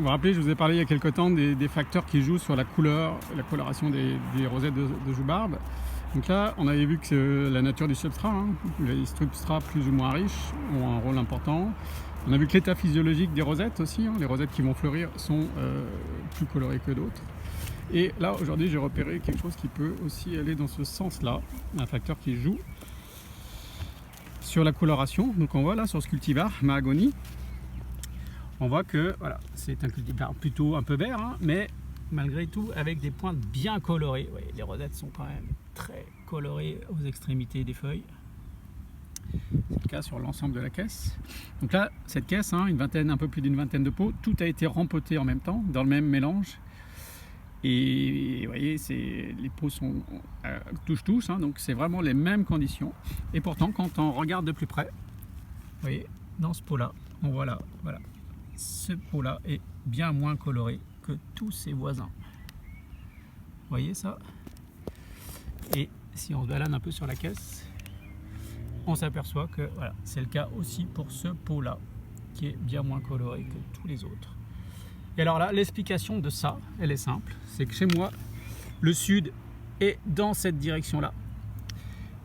Vous vous rappelez, je vous ai parlé il y a quelques temps des facteurs qui jouent sur la couleur, la coloration des rosettes de joubarbe. Donc là, on avait vu que la nature du substrat, les substrats plus ou moins riches ont un rôle important. On a vu que l'état physiologique des rosettes aussi, les rosettes qui vont fleurir sont plus colorées que d'autres. Et là, aujourd'hui, j'ai repéré quelque chose qui peut aussi aller dans ce sens-là, un facteur qui joue sur la coloration. Donc on voit là sur ce cultivar, Mahagoni, on voit que voilà, c'est un cultivar plutôt un peu vert, mais malgré tout avec des pointes bien colorées. Vous voyez, les rosettes sont quand même très colorées aux extrémités des feuilles. C'est le cas sur l'ensemble de la caisse. Donc là, cette caisse, un peu plus d'une vingtaine de pots, tout a été rempoté en même temps, dans le même mélange. Et vous voyez, les pots touchent tous, donc c'est vraiment les mêmes conditions. Et pourtant, quand on regarde de plus près, vous voyez, dans ce pot-là, on voit là, voilà, ce pot-là est bien moins coloré que tous ses voisins. Vous voyez ça? Et si on se balade un peu sur la caisse, on s'aperçoit que voilà, c'est le cas aussi pour ce pot-là, qui est bien moins coloré que tous les autres. Et alors là, l'explication de ça, elle est simple, c'est que chez moi, le sud est dans cette direction-là.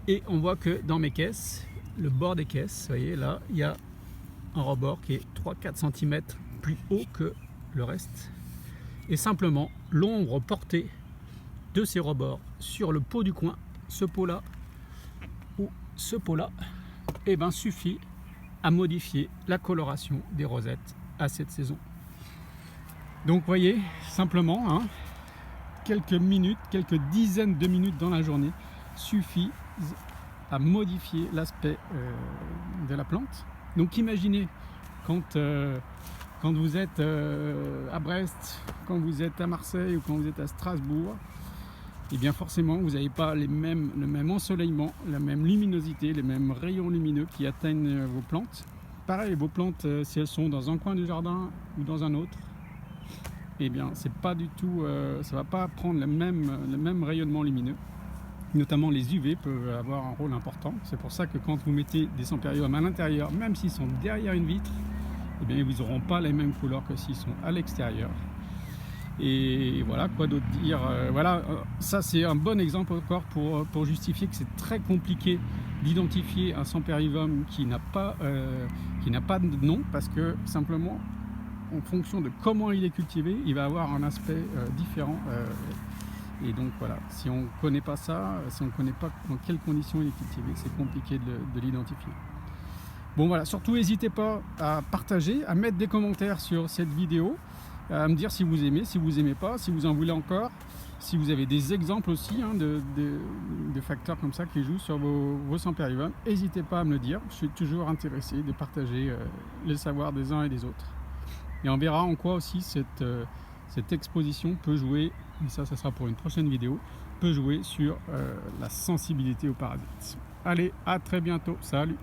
Et on voit que dans mes caisses, le bord des caisses, vous voyez là, il y a un rebord qui est 3-4 cm plus haut que le reste. Et simplement, l'ombre portée de ces rebords sur le pot du coin, ce pot-là ou ce pot-là, suffit à modifier la coloration des rosettes à cette saison. Donc vous voyez, simplement, quelques minutes, quelques dizaines de minutes dans la journée suffisent à modifier l'aspect de la plante. Donc imaginez quand vous êtes à Brest, quand vous êtes à Marseille ou quand vous êtes à Strasbourg, et bien forcément vous n'avez pas le même ensoleillement, la même luminosité, les mêmes rayons lumineux qui atteignent vos plantes. Pareil, vos plantes, si elles sont dans un coin du jardin ou dans un autre, eh bien c'est pas du tout, ça va pas prendre le même rayonnement lumineux. Notamment les UV peuvent avoir un rôle important. C'est pour ça que quand vous mettez des Sampériums à l'intérieur, même s'ils sont derrière une vitre, eh bien, ils n'auront pas les mêmes couleurs que s'ils sont à l'extérieur. Et voilà, quoi d'autre dire, voilà, ça c'est un bon exemple encore pour justifier que c'est très compliqué d'identifier un Sampérium qui n'a pas de nom, parce que simplement, en fonction de comment il est cultivé, il va avoir un aspect différent. Et donc voilà, si on ne connaît pas ça, si on ne connaît pas dans quelles conditions il est cultivé, c'est compliqué de l'identifier. Bon voilà, surtout n'hésitez pas à partager, à mettre des commentaires sur cette vidéo, à me dire si vous aimez, si vous n'aimez pas, si vous en voulez encore, si vous avez des exemples aussi de facteurs comme ça qui jouent sur vos Sampériums. N'hésitez pas à me le dire, je suis toujours intéressé de partager les savoirs des uns et des autres. Et on verra en quoi aussi cette exposition peut jouer, et ça sera pour une prochaine vidéo, peut jouer sur la sensibilité aux parasites. Allez, à très bientôt, salut!